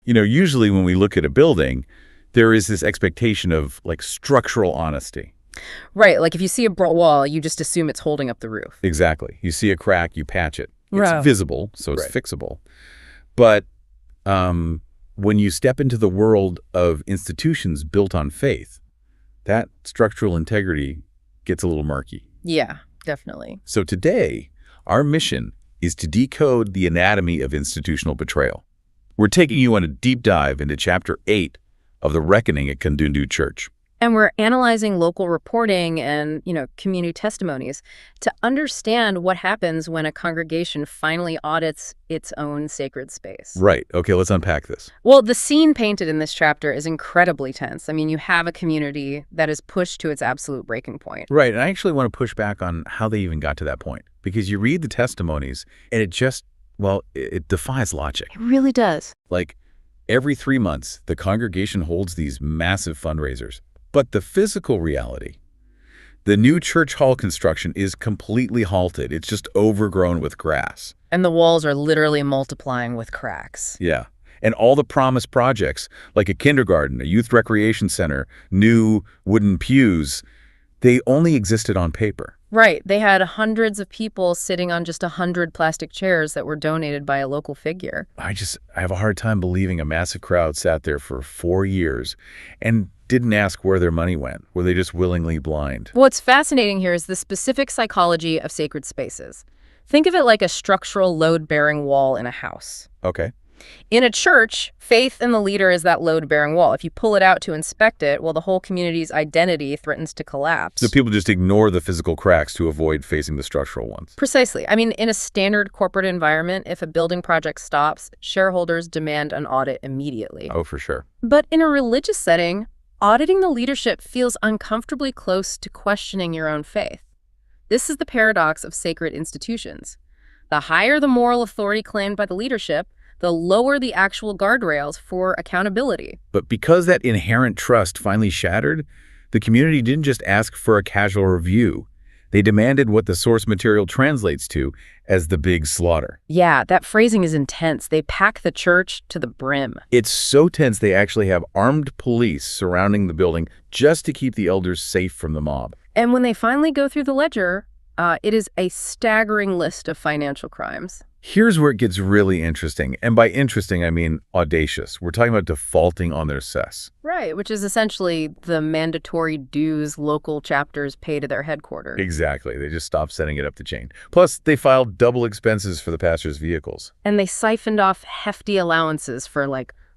Usually when we look at a building, there is this expectation of like structural honesty. Right, like if you see a wall, you just assume it's holding up the roof. Exactly. You see a crack, you patch it. It's Right. visible, so it's fixable. But when you step into the world of institutions built on faith, that structural integrity gets a little murky. Yeah, definitely. So today, our mission is to decode the anatomy of institutional betrayal. We're taking you on a deep dive into Chapter 8 of The Reckoning at Kandundu Church. And we're analyzing local reporting and, community testimonies to understand what happens when a congregation finally audits its own sacred space. Right. Okay, let's unpack this. Well, the scene painted in this chapter is incredibly tense. I mean, you have a community that is pushed to its absolute breaking point. Right, and I actually want to push back on how they even got to that point. Because you read the testimonies, and it defies logic. It really does. Like, every 3 months, the congregation holds these massive fundraisers. But the physical reality, the new church hall construction is completely halted. It's just overgrown with grass. And the walls are literally multiplying with cracks. Yeah. And all the promised projects, like a kindergarten, a youth recreation center, new wooden pews, they only existed on paper. Right. They had hundreds of people sitting on just 100 plastic chairs that were donated by a local figure. I have a hard time believing a massive crowd sat there for 4 years and didn't ask where their money went. Were they just willingly blind? What's fascinating here is the specific psychology of sacred spaces. Think of it like a structural load-bearing wall in a house. Okay. In a church, faith in the leader is that load-bearing wall. If you pull it out to inspect it, well, the whole community's identity threatens to collapse. So people just ignore the physical cracks to avoid facing the structural ones. Precisely. I mean, in a standard corporate environment, if a building project stops, shareholders demand an audit immediately. Oh, for sure. But in a religious setting, auditing the leadership feels uncomfortably close to questioning your own faith. This is the paradox of sacred institutions. The higher the moral authority claimed by the leadership, the lower the actual guardrails for accountability. But because that inherent trust finally shattered, the community didn't just ask for a casual review. They demanded what the source material translates to as the big slaughter. Yeah, that phrasing is intense. They pack the church to the brim. It's so tense they actually have armed police surrounding the building just to keep the elders safe from the mob. And when they finally go through the ledger, it is a staggering list of financial crimes. Here's where it gets really interesting. And by interesting, I mean audacious. We're talking about defaulting on their cess. Right, which is essentially the mandatory dues local chapters pay to their headquarters. Exactly. They just stopped sending it up the chain. Plus, they filed double expenses for the pastor's vehicles. And they siphoned off hefty allowances for,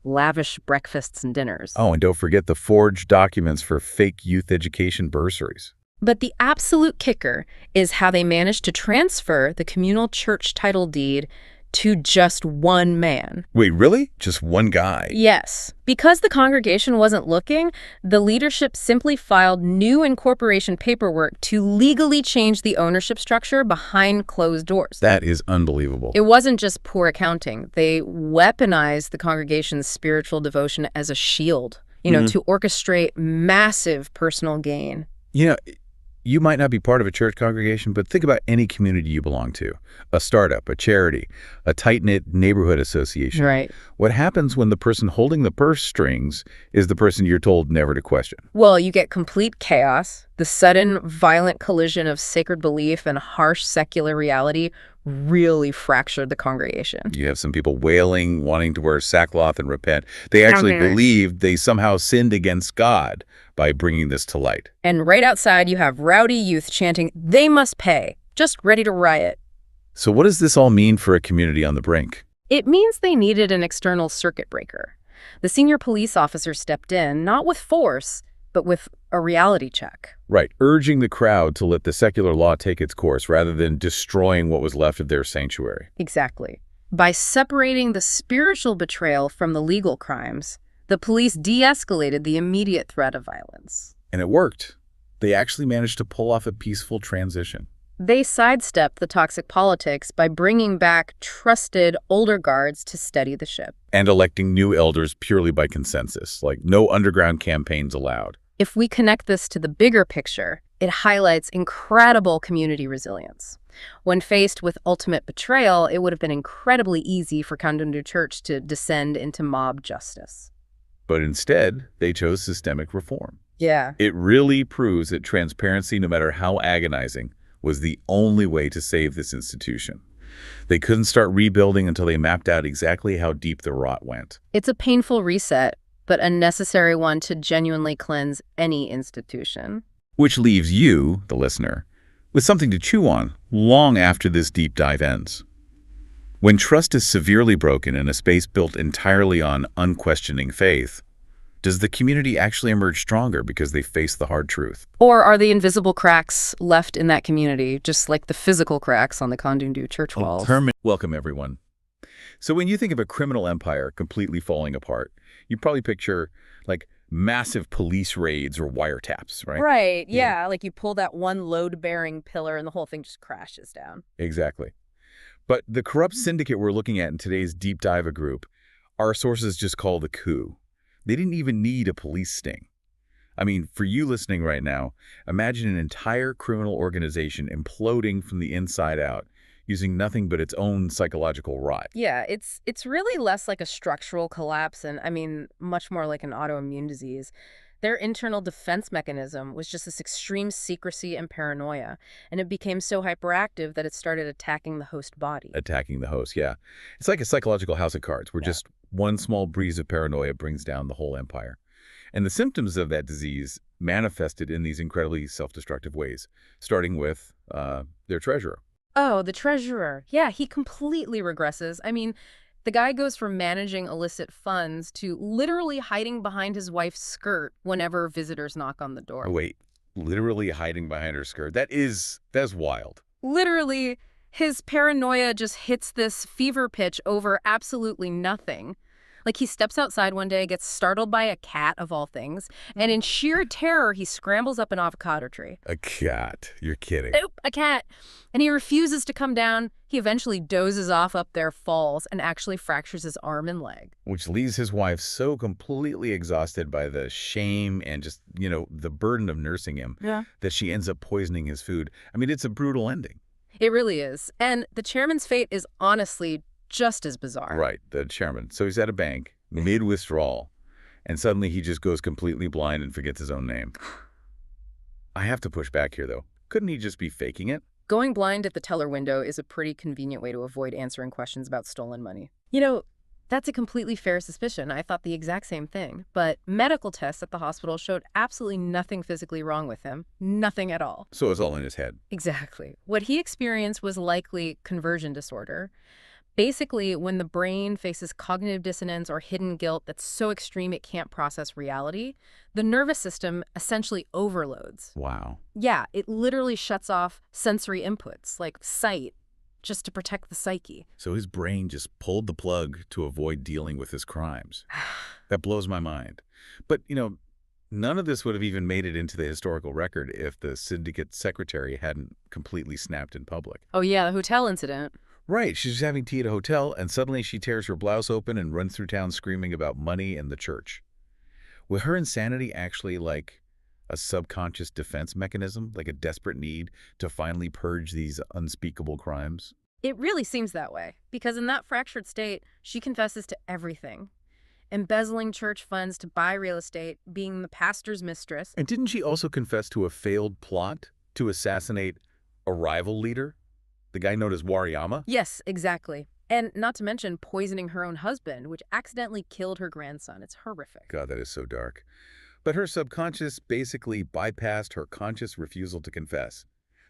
lavish breakfasts and dinners. Oh, and don't forget the forged documents for fake youth education bursaries. But the absolute kicker is how they managed to transfer the communal church title deed to just one man. Wait, really? Just one guy? Yes. Because the congregation wasn't looking, the leadership simply filed new incorporation paperwork to legally change the ownership structure behind closed doors. That is unbelievable. It wasn't just poor accounting. They weaponized the congregation's spiritual devotion as a shield, to orchestrate massive personal gain. You might not be part of a church congregation, but think about any community you belong to. A startup, a charity, a tight-knit neighborhood association. Right. What happens when the person holding the purse strings is the person you're told never to question? Well, you get complete chaos. The sudden, violent collision of sacred belief and harsh secular reality really fractured the congregation. You have some people wailing, wanting to wear sackcloth and repent. They actually believed they somehow sinned against God by bringing this to light. And right outside, you have rowdy youth chanting, "They must pay," just ready to riot. So what does this all mean for a community on the brink? It means they needed an external circuit breaker. The senior police officer stepped in, not with force, but with a reality check. Right, urging the crowd to let the secular law take its course rather than destroying what was left of their sanctuary. Exactly. By separating the spiritual betrayal from the legal crimes, the police de-escalated the immediate threat of violence. And it worked. They actually managed to pull off a peaceful transition. They sidestepped the toxic politics by bringing back trusted older guards to steady the ship. And electing new elders purely by consensus, like no underground campaigns allowed. If we connect this to the bigger picture, it highlights incredible community resilience. When faced with ultimate betrayal, it would have been incredibly easy for Kandundu Church to descend into mob justice. But instead, they chose systemic reform. Yeah. It really proves that transparency, no matter how agonizing, was the only way to save this institution. They couldn't start rebuilding until they mapped out exactly how deep the rot went. It's a painful reset, but a necessary one to genuinely cleanse any institution. Which leaves you, the listener, with something to chew on long after this deep dive ends. When trust is severely broken in a space built entirely on unquestioning faith, does the community actually emerge stronger because they face the hard truth? Or are the invisible cracks left in that community, just like the physical cracks on the Kandundu Church walls? Welcome, everyone. So when you think of a criminal empire completely falling apart, you probably picture, like, massive police raids or wiretaps, right? Right, yeah. Like you pull that one load-bearing pillar and the whole thing just crashes down. Exactly. But the corrupt syndicate we're looking at in today's deep dive group, our sources just call the coup. They didn't even need a police sting. I mean, for you listening right now, imagine an entire criminal organization imploding from the inside out, using nothing but its own psychological rot. Yeah, it's really less like a structural collapse and, I mean, much more like an autoimmune disease. Their internal defense mechanism was just this extreme secrecy and paranoia, and it became so hyperactive that it started attacking the host body. Attacking the host, yeah. It's like a psychological house of cards, where just one small breeze of paranoia brings down the whole empire. And the symptoms of that disease manifested in these incredibly self-destructive ways, starting with their treasurer. Oh, the treasurer. Yeah, he completely regresses. I mean, the guy goes from managing illicit funds to literally hiding behind his wife's skirt whenever visitors knock on the door. Oh, wait, literally hiding behind her skirt. That's wild. Literally, his paranoia just hits this fever pitch over absolutely nothing. Like, he steps outside one day, gets startled by a cat, of all things, and in sheer terror, he scrambles up an avocado tree. A cat? You're kidding. Nope, a cat. And he refuses to come down. He eventually dozes off up there, falls, and actually fractures his arm and leg. Which leaves his wife so completely exhausted by the shame and just, the burden of nursing him that she ends up poisoning his food. I mean, it's a brutal ending. It really is. And the chairman's fate is honestly just as bizarre. Right, the chairman. So he's at a bank, mid-withdrawal, and suddenly he just goes completely blind and forgets his own name. I have to push back here, though. Couldn't he just be faking it? Going blind at the teller window is a pretty convenient way to avoid answering questions about stolen money. That's a completely fair suspicion. I thought the exact same thing. But medical tests at the hospital showed absolutely nothing physically wrong with him. Nothing at all. So it's all in his head. Exactly. What he experienced was likely conversion disorder. Basically, when the brain faces cognitive dissonance or hidden guilt that's so extreme it can't process reality, the nervous system essentially overloads. Wow. Yeah, it literally shuts off sensory inputs like sight just to protect the psyche. So his brain just pulled the plug to avoid dealing with his crimes. That blows my mind. But, none of this would have even made it into the historical record if the syndicate secretary hadn't completely snapped in public. Oh yeah, the hotel incident. Right, she's having tea at a hotel, and suddenly she tears her blouse open and runs through town screaming about money and the church. Was her insanity actually like a subconscious defense mechanism, like a desperate need to finally purge these unspeakable crimes? It really seems that way, because in that fractured state, she confesses to everything. Embezzling church funds to buy real estate, being the pastor's mistress. And didn't she also confess to a failed plot to assassinate a rival leader? The guy known as Wariyama? Yes, exactly. And not to mention poisoning her own husband, which accidentally killed her grandson. It's horrific. God, that is so dark. But her subconscious basically bypassed her conscious refusal to confess.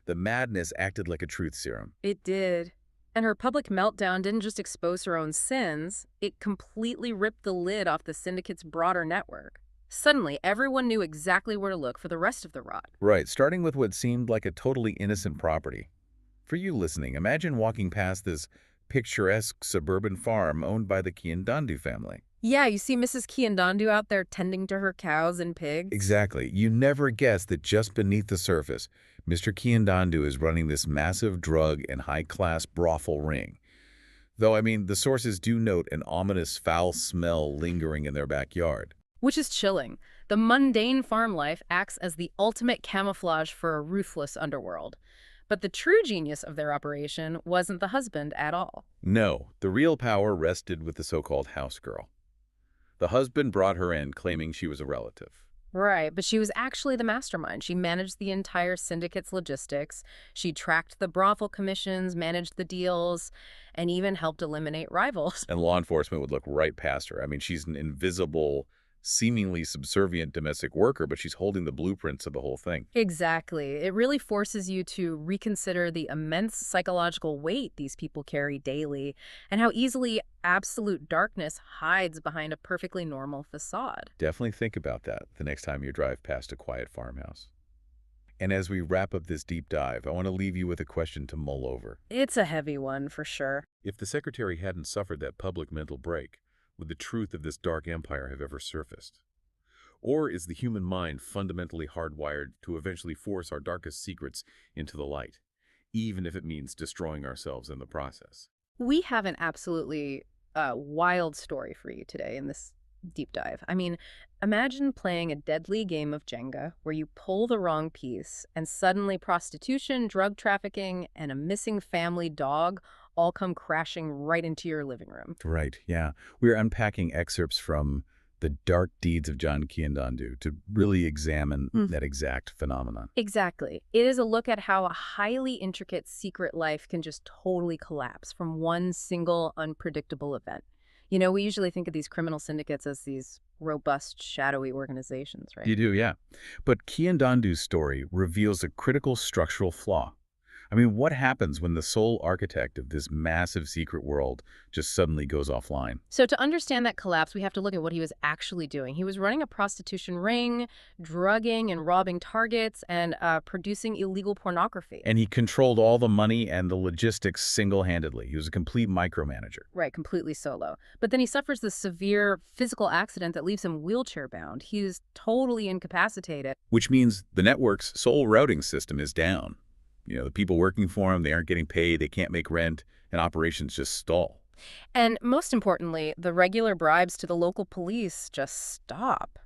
The madness acted like a truth serum. It did. And her public meltdown didn't just expose her own sins, it completely ripped the lid off the syndicate's broader network. Suddenly, everyone knew exactly where to look for the rest of the rot. Right, starting with what seemed like a totally innocent property. For you listening, imagine walking past this picturesque suburban farm owned by the Kandundu family. Yeah, you see Mrs. Kandundu out there tending to her cows and pigs. Exactly. You never guess that just beneath the surface, Mr. Kandundu is running this massive drug and high-class brothel ring. Though, the sources do note an ominous foul smell lingering in their backyard. Which is chilling. The mundane farm life acts as the ultimate camouflage for a ruthless underworld. But the true genius of their operation wasn't the husband at all. No, the real power rested with the so-called house girl. The husband brought her in, claiming she was a relative. Right, but she was actually the mastermind. She managed the entire syndicate's logistics. She tracked the brothel commissions, managed the deals, and even helped eliminate rivals. And law enforcement would look right past her. I mean, she's an invisible, seemingly subservient domestic worker, but she's holding the blueprints of the whole thing. Exactly. It really forces you to reconsider the immense psychological weight these people carry daily and how easily absolute darkness hides behind a perfectly normal facade. Definitely think about that the next time you drive past a quiet farmhouse. And as we wrap up this deep dive, I want to leave you with a question to mull over. It's a heavy one, for sure. If the secretary hadn't suffered that public mental break, would the truth of this dark empire have ever surfaced? Or is the human mind fundamentally hardwired to eventually force our darkest secrets into the light, even if it means destroying ourselves in the process? We have an absolutely wild story for you today in this deep dive. I mean, imagine playing a deadly game of Jenga where you pull the wrong piece and suddenly prostitution, drug trafficking, and a missing family dog all come crashing right into your living room. Right, yeah. We're unpacking excerpts from The Dark Deeds of John Kandundu to really examine that exact phenomenon. Exactly. It is a look at how a highly intricate secret life can just totally collapse from one single unpredictable event. You know, we usually think of these criminal syndicates as these robust, shadowy organizations, right? You do, yeah. But Kandundu's story reveals a critical structural flaw. I mean, what happens when the sole architect of this massive secret world just suddenly goes offline? So to understand that collapse, we have to look at what he was actually doing. He was running a prostitution ring, drugging and robbing targets, and producing illegal pornography. And he controlled all the money and the logistics single-handedly. He was a complete micromanager. Right, completely solo. But then he suffers this severe physical accident that leaves him wheelchair-bound. He's totally incapacitated. Which means the network's sole routing system is down. You know, the people working for him, they aren't getting paid, they can't make rent, and operations just stall. And most importantly, the regular bribes to the local police just stop.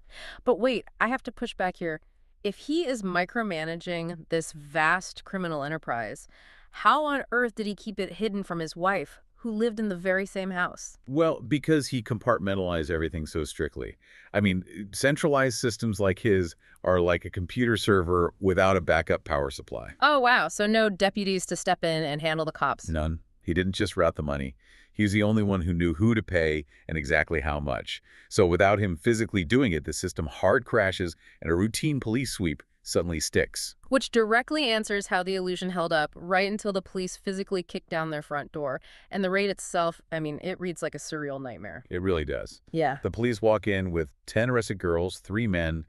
But wait, I have to push back here. If he is micromanaging this vast criminal enterprise, how on earth did he keep it hidden from his wife, who lived in the very same house? Well, because he compartmentalized everything so strictly. I mean, centralized systems like his are like a computer server without a backup power supply. Oh, wow. So no deputies to step in and handle the cops. None. He didn't just route the money. He was the only one who knew who to pay and exactly how much. So without him physically doing it, the system hard crashes and a routine police sweep suddenly sticks. Which directly answers how the illusion held up right until the police physically kicked down their front door. And the raid itself, I mean, it reads like a surreal nightmare. It really does. Yeah. The police walk in with 10 arrested girls, 3 men,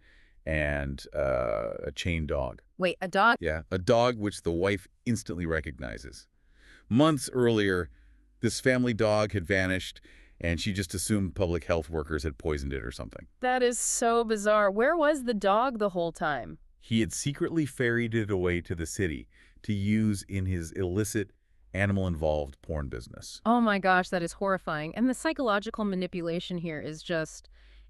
and a chained dog. Wait, a dog? Yeah, a dog which the wife instantly recognizes. Months earlier, this family dog had vanished, and she just assumed public health workers had poisoned it or something. That is so bizarre. Where was the dog the whole time? He had secretly ferried it away to the city to use in his illicit, animal-involved porn business. Oh my gosh, that is horrifying. And the psychological manipulation here is just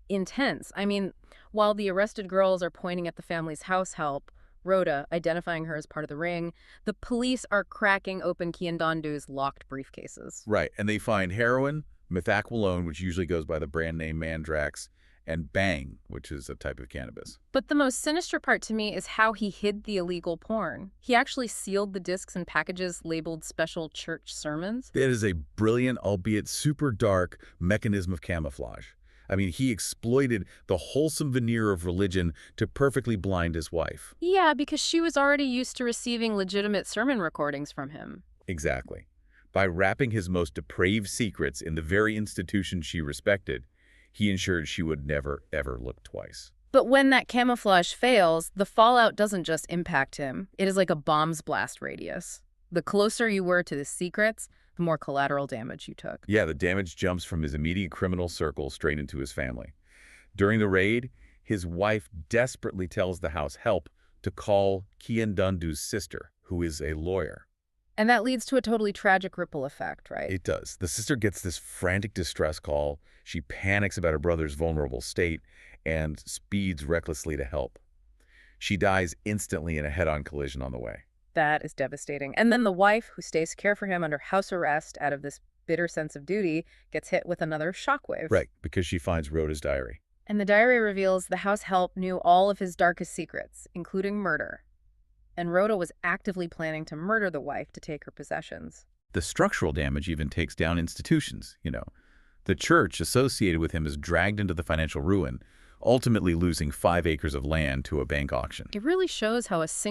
intense. I mean, while the arrested girls are pointing at the family's house help, Rhoda, identifying her as part of the ring, the police are cracking open Kandundu's locked briefcases. Right, and they find heroin, methaqualone, which usually goes by the brand name Mandrax, and bang, which is a type of cannabis. But the most sinister part to me is how he hid the illegal porn. He actually sealed the discs and packages labeled special church sermons. That is a brilliant, albeit super dark, mechanism of camouflage. I mean, he exploited the wholesome veneer of religion to perfectly blind his wife. Yeah, because she was already used to receiving legitimate sermon recordings from him. Exactly. By wrapping his most depraved secrets in the very institution she respected, he ensured she would never, ever look twice. But when that camouflage fails, the fallout doesn't just impact him. It is like a bomb's blast radius. The closer you were to the secrets, the more collateral damage you took. Yeah, the damage jumps from his immediate criminal circle straight into his family. During the raid, his wife desperately tells the house help to call Kandundu's sister, who is a lawyer. And that leads to a totally tragic ripple effect, right? It does. The sister gets this frantic distress call. She panics about her brother's vulnerable state and speeds recklessly to help. She dies instantly in a head-on collision on the way. That is devastating. And then the wife, who stays to care for him under house arrest out of this bitter sense of duty, gets hit with another shockwave. Right, because she finds Rhoda's diary. And the diary reveals the house help knew all of his darkest secrets, including murder. And Rhoda was actively planning to murder the wife to take her possessions. The structural damage even takes down institutions, The church associated with him is dragged into the financial ruin, ultimately losing 5 acres of land to a bank auction. It really shows how a single